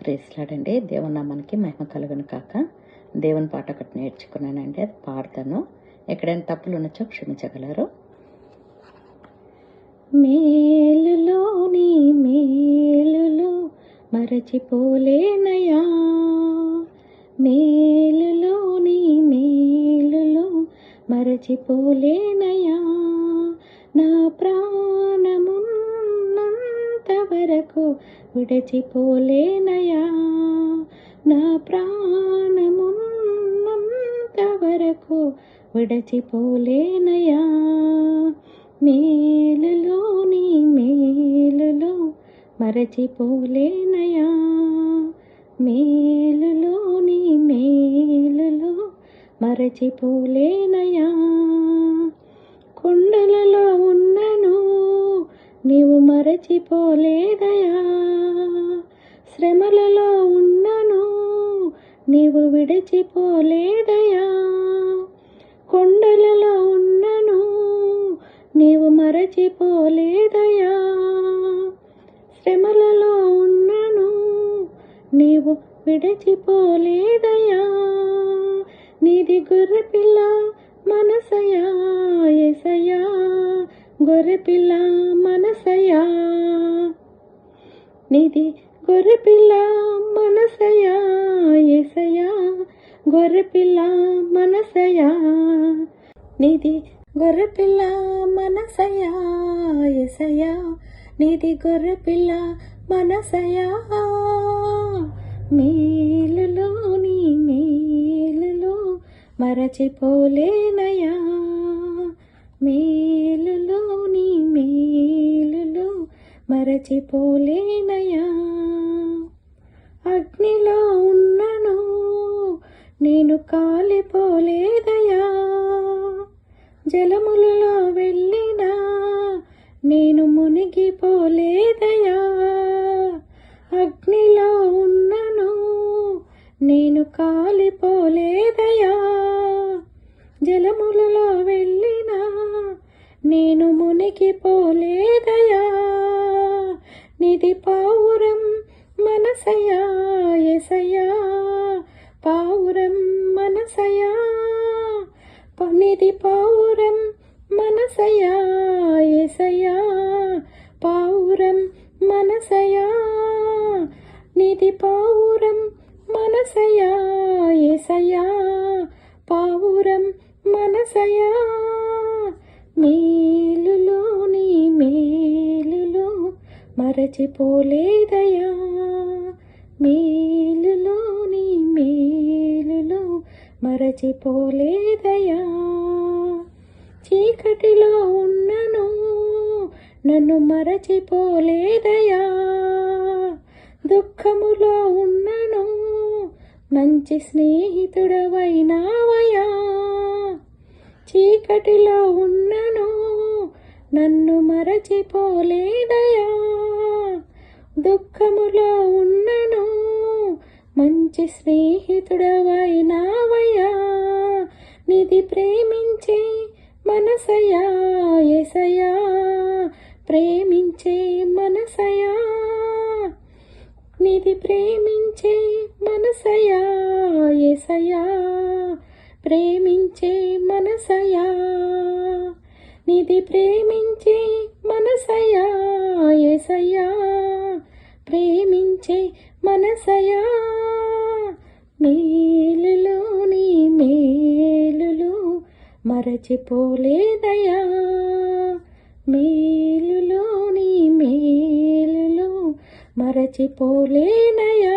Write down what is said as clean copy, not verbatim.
ప్రేస్లాడండి. దేవుని నామానికి మహిమ కలుగును కాక. దేవుని పాట ఒకటి నేర్చుకున్నానండి, అది పాడతాను. ఎక్కడైనా తప్పులు ఉండొచ్చో క్షమించగలరు. మేలులోని మేలులు మరచిపోలేనయా, మేలులోని మేలులు మరచిపోలేనయా, నా ప్రాణమున్నంత వరకు విడచిపోలేనయా, నా ప్రాణమున్నంత వరకు విడచిపోలేనయా, మేలులోని మేలులు మరచిపోలేనయా, మేలులోని మేలులు మరచిపోలేనయా, కొండలలో ఉన్నను నీవు మరచిపోలేదయా, శ్రమలలో ఉన్నను నీవు విడిచిపోలేదయా, కొండలలో ఉన్నను నీవు మరచిపోలేదయా, శ్రమలలో ఉన్నను నీవు విడిచిపోలేదయా, నీది గొర్రెపిల్ల మనసయా యేసయ్యా, గొర్రెపిల్ల మనసయా, నీది గొర్రెపిల్ల మనసయా యేసయ్యా, గొర్రెపిల్ల మనసయా, నీది గొర్రెపిల్ల మనసయా యేసయ్యా, నీది గొర్రెపిల్ల మనసయా, మేలులోని మేలులు మరచిపోలేనయా, మేలులోని మేలులు మరచిపోలేనయా, అగ్నిలో ఉన్నను నేను కాలిపోలేదయా, జలములలో వెళ్ళినా నేను మునిగిపోలేదయా, అగ్నిలో ఉన్నను నేను కాలిపోలేదయా, జలములలో వెళ్ళినా నేను మునిగిపోలేదయా, నిధి పావురం మనసయా యేసయ్యా, పావురం మనసయా, నిధి పావురం మనసయా యేసయ్యా, పావురం మనసయా, నిధి పావురం మనసయా యేసయ్యా, పావురం మనసయా, మేలులోని మేలులు మరచిపోలేదయా, మేలులోని మేలులు మరచిపోలేదయా, చీకటిలో ఉన్నను నన్ను మరచిపోలేదయా, దుఃఖములో ఉన్నను మంచి స్నేహితుడవైనావయా, చీకటిలో ఉన్నను నన్ను మరచిపోలేదయా, దుఃఖములో ఉన్నను మంచి స్నేహితుడవైనావయా, నిధి ప్రేమించే మనసయా యేసయ్యా, ప్రేమించే మనసయా, నిధి ప్రేమించే మనసయా యేసయ్యా, ప్రేమించే మనసయా, నిధి ప్రేమించే మనసయా యేసయ్యా, ప్రేమించే మనసయా, మేలులోని మేలులు మరచిపోలేదయా, మేలులోని మేలులు మరచిపోలేనయా.